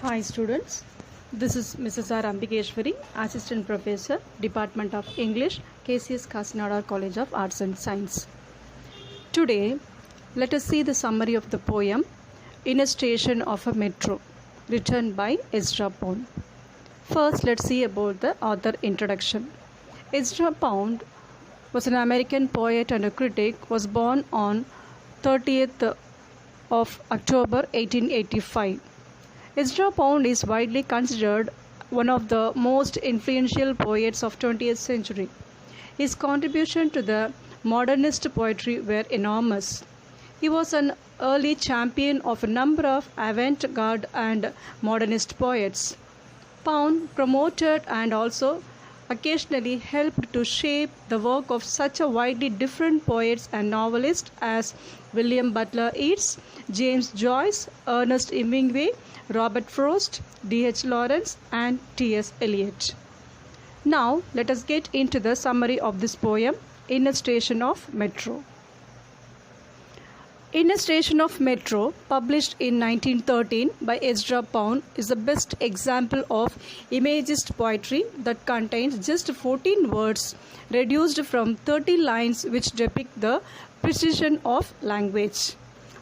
Hi students, this is Mrs. R. Ambikeshwari, Assistant Professor, Department of English, KCS Kasinada College of Arts and Science. Today, let us see the summary of the poem In a Station of a Metro, written by Ezra Pound. First, let's see about the author introduction. Ezra Pound was an American poet and a critic, was born on 30th of October 1885. Ezra Pound is widely considered one of the most influential poets of 20th century. His contribution to the modernist poetry were enormous. He was an early champion of a number of avant-garde and modernist poets. Pound promoted and also occasionally helped to shape the work of such a widely different poets and novelists as William Butler Yeats, James Joyce, Ernest Hemingway, Robert Frost, D.H. Lawrence, and T.S. Eliot. Now, let us get into the summary of this poem, In a Station of Metro. In a Station of Metro, published in 1913 by Ezra Pound, is the best example of imagist poetry that contains just 14 words reduced from 30 lines which depict the precision of language.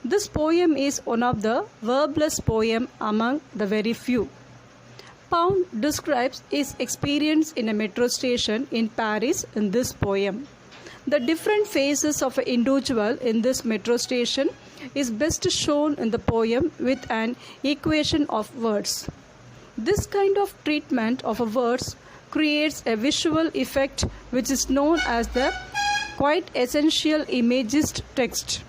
This poem is one of the verbless poems among the very few. Pound describes his experience in a metro station in Paris in this poem. The different phases of an individual in this metro station is best shown in the poem with an equation of words. This kind of treatment of a words creates a visual effect which is known as the quite essential imagist text.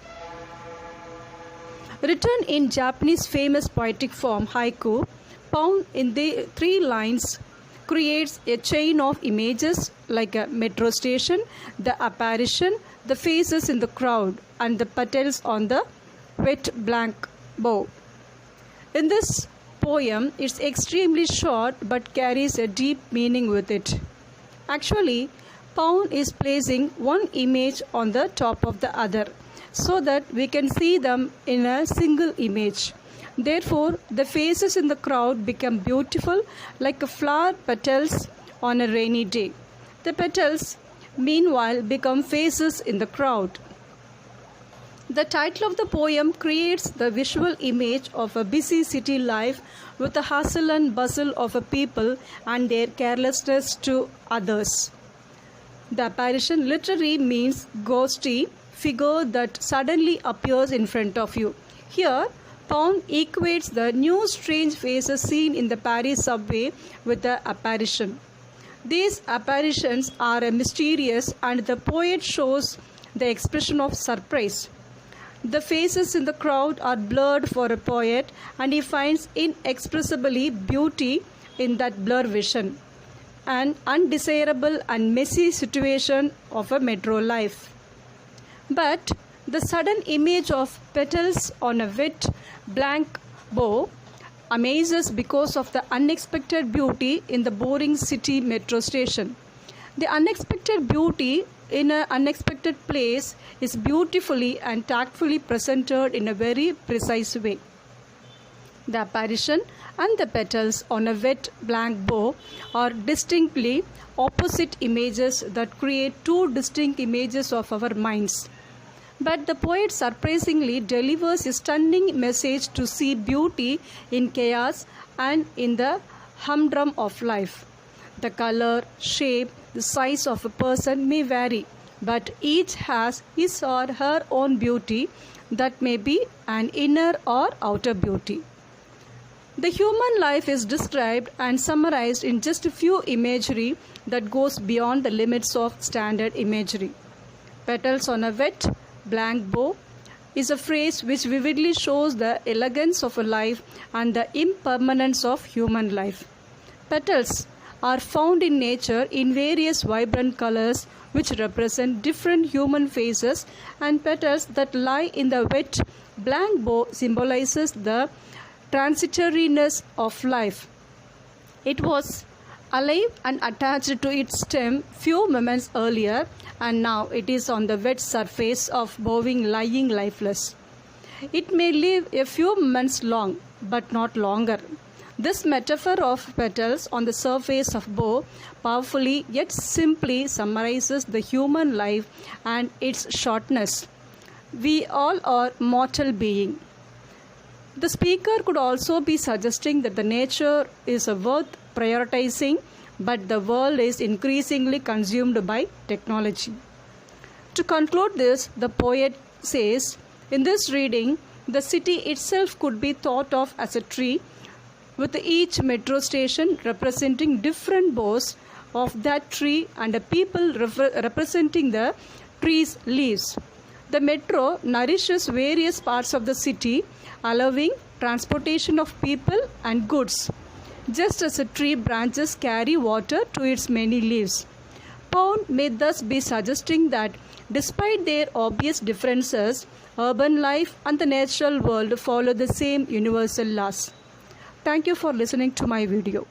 Written in Japanese famous poetic form haiku, Pound in the 3 lines creates a chain of images like a metro station, the apparition, the faces in the crowd, and the petals on the wet blank bough. In this poem, it's extremely short but carries a deep meaning with it. Actually, Pound is placing one image on the top of the other, so that we can see them in a single image. Therefore, the faces in the crowd become beautiful like flower petals on a rainy day. The petals, meanwhile, become faces in the crowd. The title of the poem creates the visual image of a busy city life with the hustle and bustle of a people and their carelessness to others. The apparition literally means ghostly figure that suddenly appears in front of you. Here, Pound equates the new strange faces seen in the Paris subway with the apparition. These apparitions are mysterious and the poet shows the expression of surprise. The faces in the crowd are blurred for a poet and he finds inexpressibly beauty in that blur vision, an undesirable and messy situation of a metro life. But the sudden image of petals on a wet blank bough amazes because of the unexpected beauty in the boring city metro station. The unexpected beauty in an unexpected place is beautifully and tactfully presented in a very precise way. The apparition and the petals on a wet blank bough are distinctly opposite images that create two distinct images of our minds. But the poet surprisingly delivers a stunning message to see beauty in chaos and in the humdrum of life. The color, shape, the size of a person may vary, but each has his or her own beauty that may be an inner or outer beauty. The human life is described and summarized in just a few imagery that goes beyond the limits of standard imagery. Petals on a wet blank bough is a phrase which vividly shows the elegance of a life and the impermanence of human life. Petals are found in nature in various vibrant colors which represent different human faces, and petals that lie in the wet blank bough symbolizes the transitoriness of life. It was alive and attached to its stem few moments earlier, and now it is on the wet surface of bowing lying lifeless. It may live a few months long, but not longer. This metaphor of petals on the surface of bow powerfully yet simply summarizes the human life and its shortness. We all are mortal beings. The speaker could also be suggesting that the nature is worth prioritizing, but the world is increasingly consumed by technology. To conclude this, the poet says, in this reading, the city itself could be thought of as a tree, with each metro station representing different boughs of that tree and a people representing the tree's leaves. The metro nourishes various parts of the city, allowing transportation of people and goods, just as a tree branches carry water to its many leaves. Pound may thus be suggesting that despite their obvious differences, urban life and the natural world follow the same universal laws. Thank you for listening to my video.